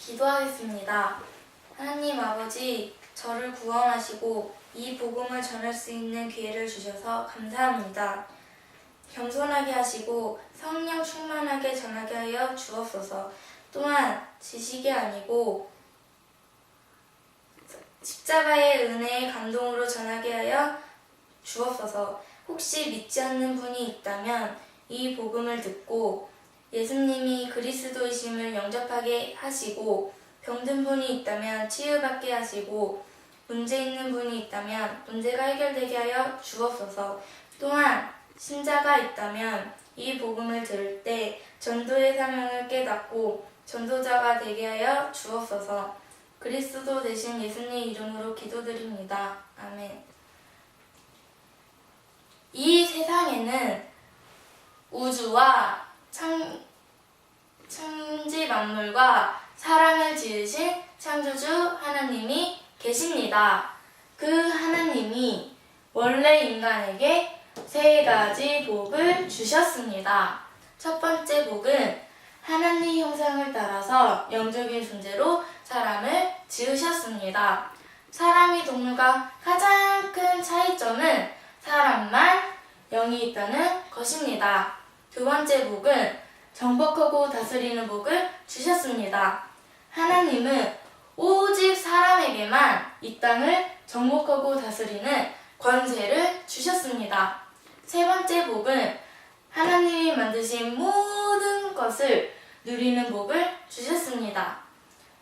기도하겠습니다. 하나님 아버지, 저를 구원하시고 이 복음을 전할 수 있는 기회를 주셔서 감사합니다. 겸손하게 하시고 성령 충만하게 전하게 하여 주옵소서. 또한 지식이 아니고 십자가의 은혜의 감동으로 전하게 하여 주옵소서. 혹시 믿지 않는 분이 있다면 이 복음을 듣고 예수님이 그리스도이심을 영접하게 하시고, 병든 분이 있다면 치유받게 하시고, 문제 있는 분이 있다면 문제가 해결되게 하여 주옵소서. 또한 신자가 있다면 이 복음을 들을 때 전도의 사명을 깨닫고 전도자가 되게 하여 주옵소서. 그리스도 되신 예수님 이름으로 기도드립니다. 아멘. 이 세상에는 우주와 천지 만물과 사람을 지으신 창조주 하나님이 계십니다. 그 하나님이 원래 인간에게 세 가지 복을 주셨습니다. 첫 번째 복은 하나님 형상을 따라서 영적인 존재로 사람을 지으셨습니다. 사람이 동물과 가장 큰 차이점은 사람만 영이 있다는 것입니다. 두 번째 복은 정복하고 다스리는 복을 주셨습니다. 하나님은 오직 사람에게만 이 땅을 정복하고 다스리는 권세를 주셨습니다. 세 번째 복은 하나님이 만드신 모든 것을 누리는 복을 주셨습니다.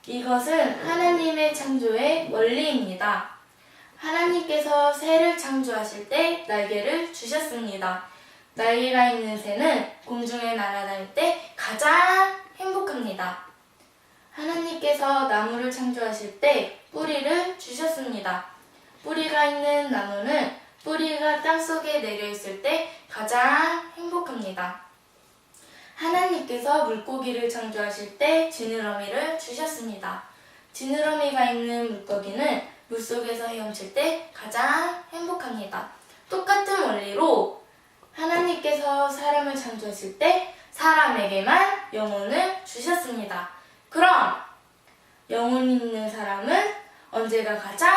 이것은 하나님의 창조의 원리입니다. 하나님께서 새를 창조하실 때 날개를 주셨습니다. 날개가 있는 새는 공중에 날아다닐 때 가장 행복합니다. 하나님께서 나무를 창조하실 때 뿌리를 주셨습니다. 뿌리가 있는 나무는 뿌리가 땅속에 내려있을 때 가장 행복합니다. 하나님께서 물고기를 창조하실 때 지느러미를 주셨습니다. 지느러미가 있는 물고기는 물속에서 헤엄칠 때 가장 행복합니다. 똑같은 원리로 하나님께서 사람을 창조하실 때 사람에게만 영혼을 주셨습니다. 그럼 영혼 있는 사람은 언제가 가장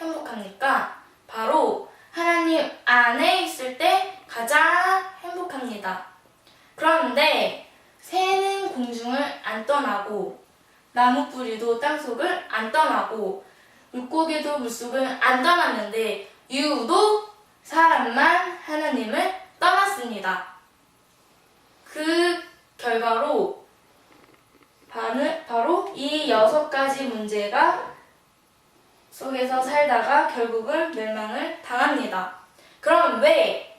행복합니까? 바로 하나님 안에 있을 때 가장 행복합니다. 그런데 새는 공중을 안 떠나고 나무 뿌리도 땅속을 안 떠나고 물고기도 물속을 안 떠났는데 유독 사람만 하나님을 떠났습니다. 그 결과로 바로 이 6가지 문제가 속에서 살다가 결국은 멸망을 당합니다. 그럼 왜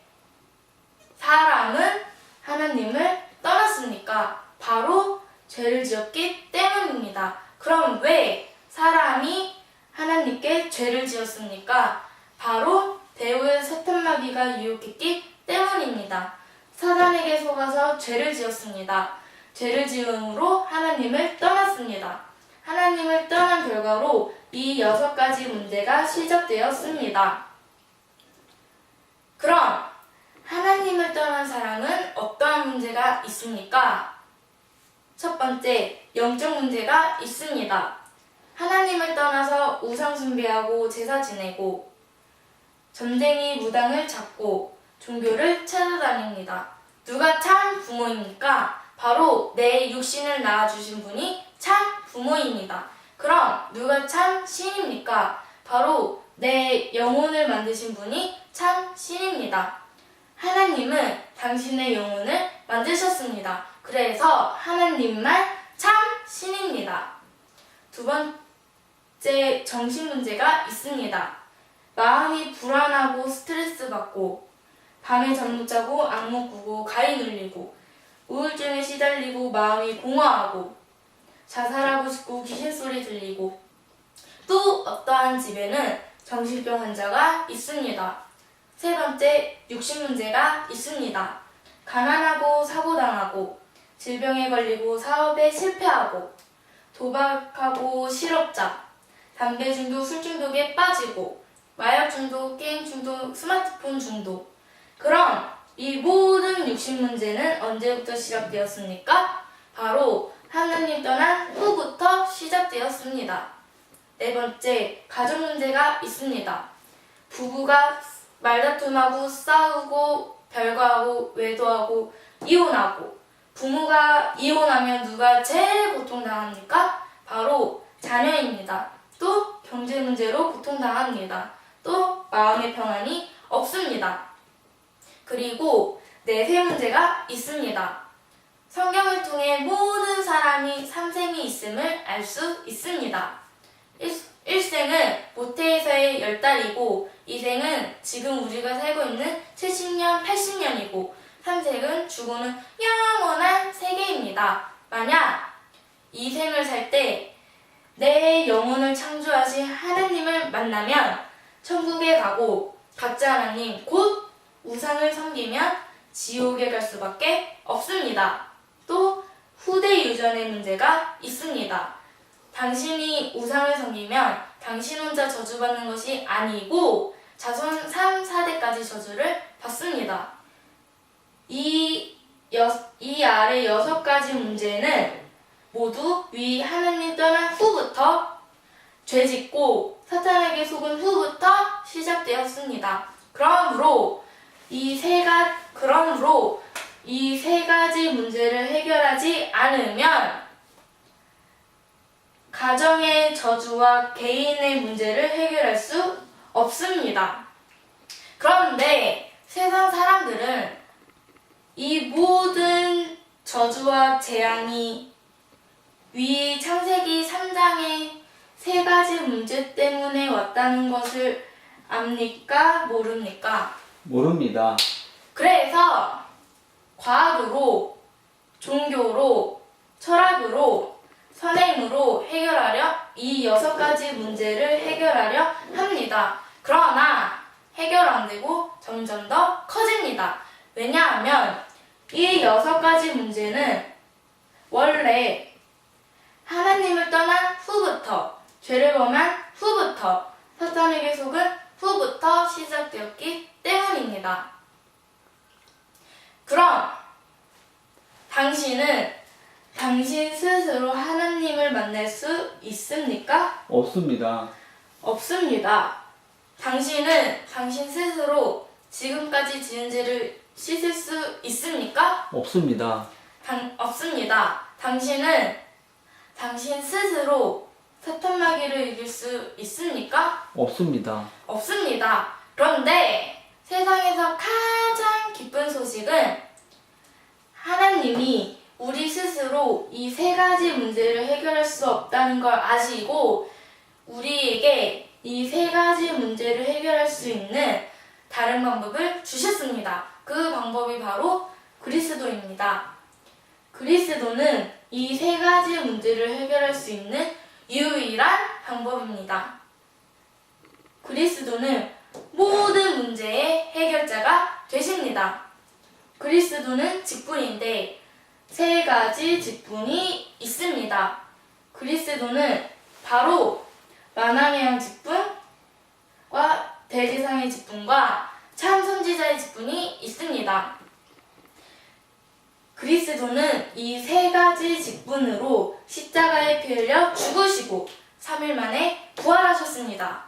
사람은 하나님을 떠났습니까? 바로 죄를 지었기 때문입니다. 그럼 왜 사람이 하나님께 죄를 지었습니까? 바로 배후의 사탄마귀가 유혹했기 때문입니다. 사단에게 속아서 죄를 지었습니다. 죄를 지음으로 하나님을 떠났습니다. 하나님을 떠난 결과로 이 6가지 문제가 시작되었습니다. 그럼 하나님을 떠난 사람은 어떠한 문제가 있습니까? 첫 번째, 영적 문제가 있습니다. 하나님을 떠나서 우상 숭배하고 제사 지내고 전쟁이 무당을 찾고 종교를 찾아다닙니다. 누가 참 부모입니까? 바로 내 육신을 낳아주신 분이 참 부모입니다. 그럼 누가 참 신입니까? 바로 내 영혼을 만드신 분이 참 신입니다. 하나님은 당신의 영혼을 만드셨습니다. 그래서 하나님만 참 신입니다. 두 번째, 정신 문제가 있습니다. 마음이 불안하고 스트레스 받고 밤에 잠 못 자고 악몽 꾸고 가위 눌리고 우울증에 시달리고 마음이 공허하고 자살하고 싶고 귀신 소리 들리고 또 어떠한 집에는 정신병 환자가 있습니다. 세 번째, 육신 문제가 있습니다. 가난하고 사고당하고 질병에 걸리고 사업에 실패하고 도박하고 실업자, 담배 중독, 술 중독에 빠지고 마약 중독, 게임 중독, 스마트폰 중독. 그럼 이 모든 육신 문제는 언제부터 시작되었습니까? 바로 하나님 떠난 후부터 시작되었습니다. 네 번째, 가족 문제가 있습니다. 부부가 말다툼하고 싸우고 별거하고 외도하고 이혼하고, 부모가 이혼하면 누가 제일 고통당합니까? 바로 자녀입니다. 또 경제 문제로 고통당합니다. 또 마음의 평안이 없습니다. 그리고 내세 문제가 있습니다. 성경을 통해 모든 사람이 삼생이 있음을 알 수 있습니다. 일생은 모태에서의 10달이고, 이생은 지금 우리가 살고 있는 70년, 80년이고, 삼생은 죽어는 영원한 세계입니다. 만약 이 생을 살 때 내 영혼을 창조하신 하나님을 만나면 천국에 가고, 가짜 하나님 곧 우상을 섬기면 지옥에 갈 수밖에 없습니다. 또 후대 유전의 문제가 있습니다. 당신이 우상을 섬기면 당신 혼자 저주받는 것이 아니고 자손 3, 4대까지 저주를 받습니다. 이 아래 6가지 문제는 모두 위 하나님 떠난 후부터, 죄짓고 사탄에게 속은 후부터 시작되었습니다. 그러므로 이 세 가지 문제를 해결하지 않으면 가정의 저주와 개인의 문제를 해결할 수 없습니다. 그런데 세상 사람들은 이 모든 저주와 재앙이 위 창세기 3장의 3가지 문제 때문에 왔다는 것을 압니까? 모릅니까? 모릅니다. 그래서 과학으로, 종교로, 철학으로, 선행으로 해결하려 이 6가지 문제를 해결하려 합니다. 그러나 해결 안 되고 점점 더 커집니다. 왜냐하면 이 6가지 문제는 원래 하나님을 떠난 후부터, 죄를 범한 후부터, 사탄에게 속은 후부터 시작되었기 때문입니다. 그럼 당신은 당신 스스로 하나님을 만날 수 있습니까? 없습니다. 없습니다. 당신은 당신 스스로 지금까지 지은 죄를 씻을 수 있습니까? 없습니다. 없습니다. 당신은 당신 스스로 사탄 마귀를 이길 수 있습니까? 없습니다. 없습니다. 그런데 세상에서 가장 기쁜 소식은 하나님이 우리 스스로 이 3가지 문제를 해결할 수 없다는 걸 아시고 우리에게 이 3가지 문제를 해결할 수 있는 다른 방법을 주셨습니다. 그 방법이 바로 그리스도입니다. 그리스도는 이 3가지 문제를 해결할 수 있는 유일한 방법입니다. 그리스도는 모든 문제의 해결자가 되십니다. 그리스도는 직분인데 3가지 직분이 있습니다. 그리스도는 바로 만왕의 직분과 대제사장의 직분과 참선지자의 직분이 있습니다. 그리스도는 이 3가지 직분으로 십자가에 피 흘려 죽으시고 3일 만에 부활하셨습니다.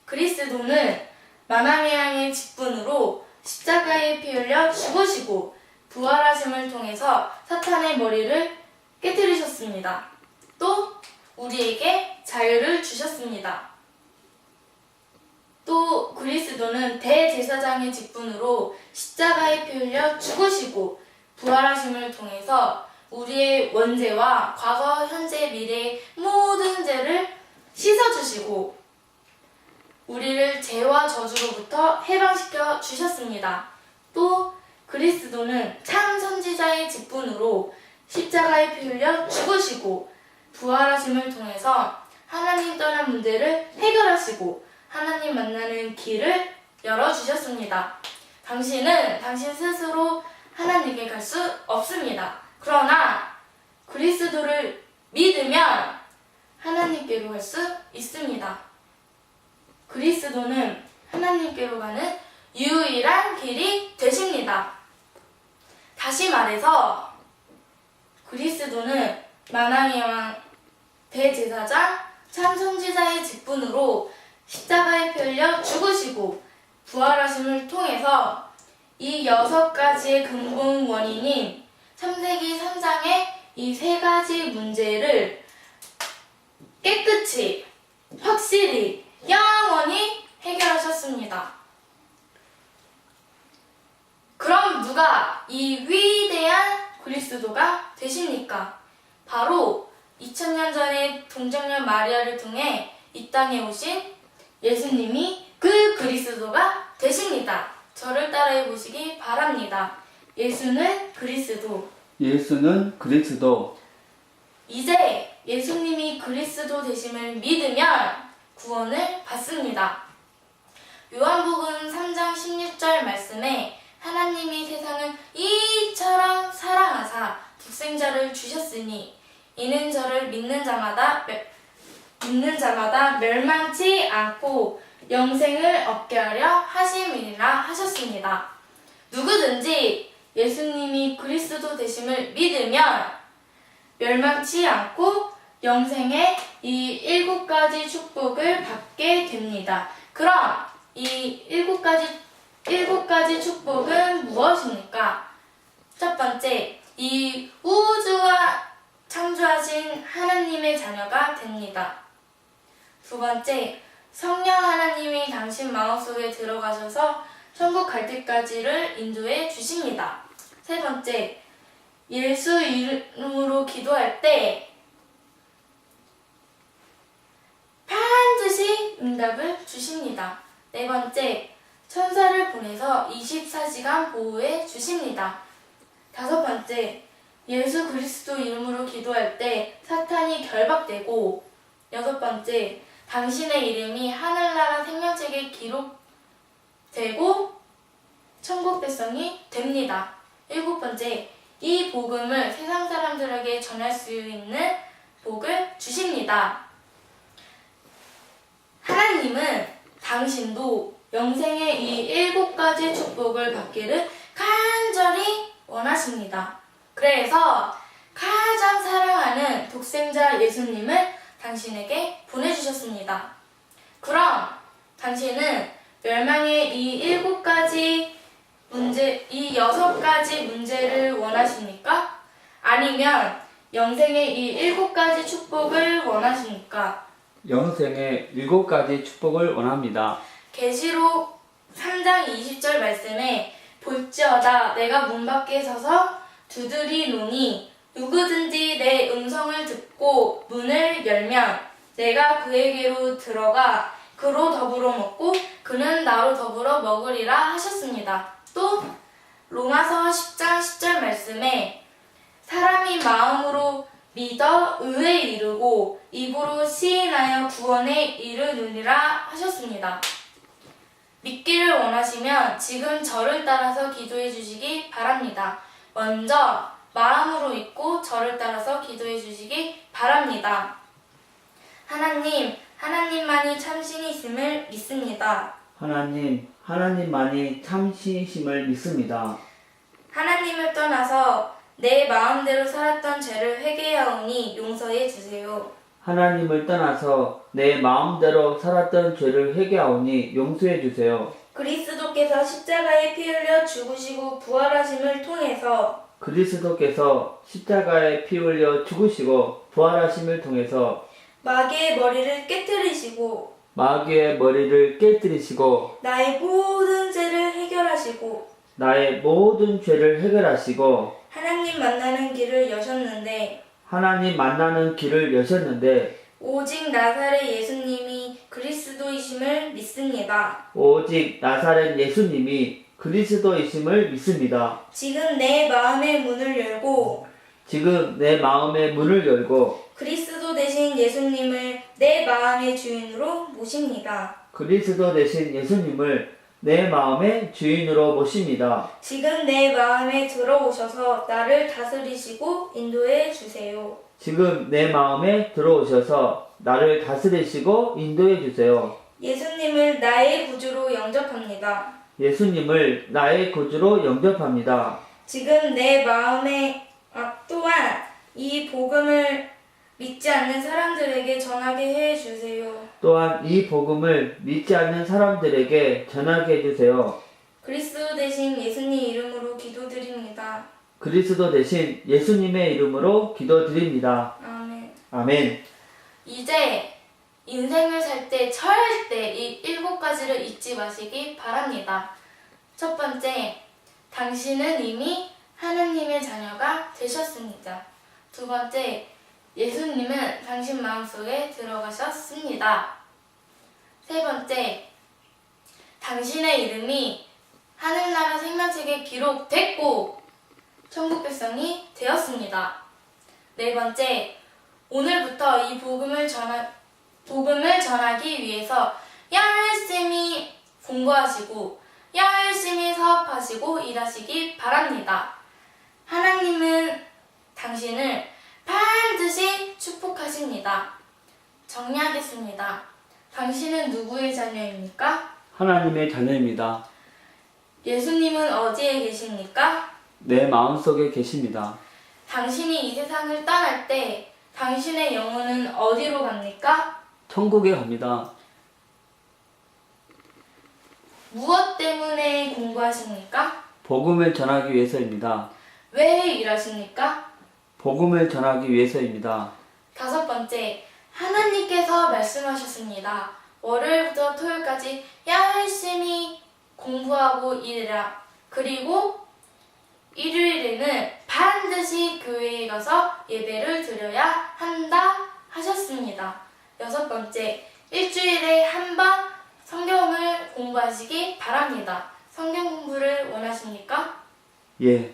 그리스도는 만왕의 직분으로 십자가에 피 흘려 죽으시고 부활하심을 통해서 사탄의 머리를 깨뜨리셨습니다. 또 우리에게 자유를 주셨습니다. 또 그리스도는 대제사장의 직분으로 십자가에 피 흘려 죽으시고 부활하심을 통해서 우리의 원죄와 과거, 현재, 미래의 모든 죄를 씻어주시고 우리를 죄와 저주로부터 해방시켜 주셨습니다. 또 그리스도는 참 선지자의 직분으로 십자가에 피 흘려 죽으시고 부활하심을 통해서 하나님 떠난 문제를 해결하시고 하나님 만나는 길을 열어주셨습니다. 당신은 당신 스스로 하나님께 갈 수 없습니다. 그러나 그리스도를 믿으면 하나님께로 갈 수 있습니다. 그리스도는 하나님께로 가는 유일한 길이 되십니다. 다시 말해서 그리스도는 만왕의 왕 대제사장 참 선지자의 직분으로 십자가에 펴려 죽으시고 부활하심을 통해서 이 6가지의 근본 원인인 창세기 3장의 이 3가지 문제를 깨끗이, 확실히, 영원히 해결하셨습니다. 그럼 누가 이 위대한 그리스도가 되십니까? 바로 2000년 전에 동정녀 마리아를 통해 이 땅에 오신 예수님이 그 그리스도가 되십니다. 저를 따라해 보시기 바랍니다. 예수는 그리스도. 예수는 그리스도. 이제 예수님이 그리스도 되심을 믿으면 구원을 받습니다. 요한복음 3장 16절 말씀에 하나님이 세상을 이처럼 사랑하사 독생자를 주셨으니 이는 저를 믿는 자마다 멸망치 않고 영생을 얻게 하려 하심이니라 하셨습니다. 누구든지 예수님이 그리스도 되심을 믿으면 멸망치 않고 영생의 이 7가지 축복을 받게 됩니다. 그럼 이 7가지 축복은 무엇입니까? 첫 번째, 이 우주와 창조하신 하나님의 자녀가 됩니다. 두 번째, 성령 하나님이 당신 마음속에 들어가셔서 천국 갈 때까지를 인도해 주십니다. 세 번째, 예수 이름으로 기도할 때 반드시 응답을 주십니다. 네 번째, 천사를 보내서 24시간 보호해 주십니다. 다섯 번째, 예수 그리스도 이름으로 기도할 때 사탄이 결박되고, 여섯 번째, 당신의 이름이 하늘나라 생명책에 기록되고 천국 백성이 됩니다. 일곱 번째, 이 복음을 세상 사람들에게 전할 수 있는 복을 주십니다. 하나님은 당신도 영생의 이 7가지 축복을 받기를 간절히 원하십니다. 그래서 가장 사랑하는 독생자 예수님을 당신에게 보내주셨습니다. 그럼 당신은 멸망의 이 7가지 이 6가지 문제를 원하십니까? 아니면 영생의 이 7가지 축복을 원하십니까? 영생의 7가지 축복을 원합니다. 계시록 3장 20절 말씀에 볼지어다 내가 문 밖에 서서 두드리노니 누구든지 내 음성을 듣고 문을 열면 내가 그에게로 들어가 그로 더불어 먹고 그는 나로 더불어 먹으리라 하셨습니다. 또 로마서 10장 10절 말씀에 사람이 마음으로 믿어 의에 이르고 입으로 시인하여 구원에 이르느니라 하셨습니다. 믿기를 원하시면 지금 저를 따라서 기도해 주시기 바랍니다. 먼저 마음으로 믿고 저를 따라서 기도해 주시기 바랍니다. 하나님만이 참신이심을 믿습니다. 하나님만이 참신이심을 믿습니다. 하나님을 떠나서 내 마음대로 살았던 죄를 회개하오니 용서해 주세요. 하나님을 떠나서 내 마음대로 살았던 죄를 회개하오니 용서해 주세요. 그리스도께서 십자가에 피 흘려 죽으시고 부활하심을 통해서 그리스도께서 십자가에 피 흘려 죽으시고 부활하심을 통해서 마귀의 머리를 깨뜨리시고 마귀의 머리를 깨뜨리시고 나의 모든 죄를 해결하시고 나의 모든 죄를 해결하시고 하나님 만나는 길을 여셨는데 하나님 만나는 길을 여셨는데 오직 나사렛 예수님이 그리스도이심을 믿습니다. 오직 나사렛 예수님이 그리스도이심을 믿습니다. 지금 내 마음의 문을 열고 그리스도 대신 예수님을 내 마음의 주인으로 모십니다. 그리스도 대신 예수님을 내 마음의 주인으로 모십니다. 지금 내 마음에 들어오셔서 나를 다스리시고 인도해 주세요. 지금 내 마음에 들어오셔서 나를 다스리시고 인도해 주세요. 예수님을 나의 구주로 영접합니다. 예수님을 나의 구주로 영접합니다. 지금 내 마음에 또한 이 복음을 믿지 않는 사람들에게 전하게 해 주세요. 또한 이 복음을 믿지 않는 사람들에게 전하게 해주세요. 그리스도 대신 예수님 이름으로 기도드립니다. 그리스도 대신 예수님의 이름으로 기도드립니다. 아멘. 아멘. 이제 인생을 살 때, 처할 때 이 7가지를 잊지 마시기 바랍니다. 첫 번째, 당신은 이미 하느님의 자녀가 되셨습니다. 두 번째, 예수님은 당신 마음속에 들어가셨습니다. 세 번째, 당신의 이름이 하늘나라 생명책에 기록됐고 천국 백성이 되었습니다. 네 번째, 오늘부터 이 복음을 전하기 위해서 열심히 공부하시고 열심히 사업하시고 일하시기 바랍니다. 하나님은 당신을 반드시 축복하십니다. 정리하겠습니다. 당신은 누구의 자녀입니까? 하나님의 자녀입니다. 예수님은 어디에 계십니까? 내 마음속에 계십니다. 당신이 이 세상을 떠날 때 당신의 영혼은 어디로 갑니까? 천국에 갑니다. 무엇 때문에 공부하십니까? 복음을 전하기 위해서입니다. 왜 일하십니까? 복음을 전하기 위해서입니다. 다섯 번째, 하나님께서 말씀하셨습니다. 월요일부터 토요일까지 열심히 공부하고 일해라. 그리고 일요일에는 반드시 교회에 가서 예배를 드려야 한다 하셨습니다. 여섯 번째, 일주일에 한 번 성경을 공부하시기 바랍니다. 성경 공부를 원하십니까? 예.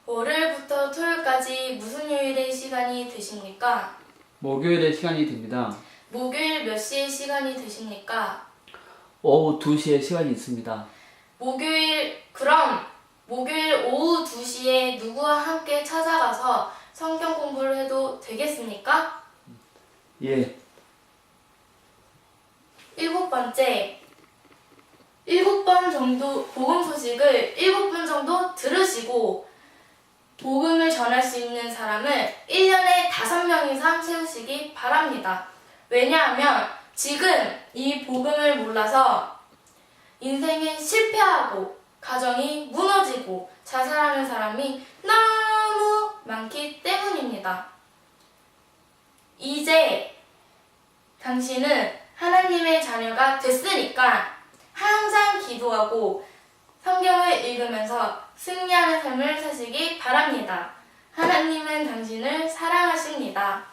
월요일부터 토요일까지 무슨 요일의 시간이 되십니까? 목요일에 시간이 됩니다. 목요일 몇 시에 시간이 되십니까? 오후 2시에 시간이 있습니다. 그럼 목요일 오후 2시에 누구와 함께 찾아가서 성경 공부를 해도 되겠습니까? 예. 일곱 번째, 7번 정도 복음 소식을 7번 정도 들으시고 복음을 전할 수 있는 사람을 1년에 5명 이상 세우시기 바랍니다. 왜냐하면 지금 이 복음을 몰라서 인생에 실패하고 가정이 무너지고 자살하는 사람이 너무 많기 때문입니다. 이제 당신은 하나님의 자녀가 됐으니까 항상 기도하고 성경을 읽으면서 승리하는 삶을 사시기 바랍니다. 하나님은 당신을 사랑하십니다.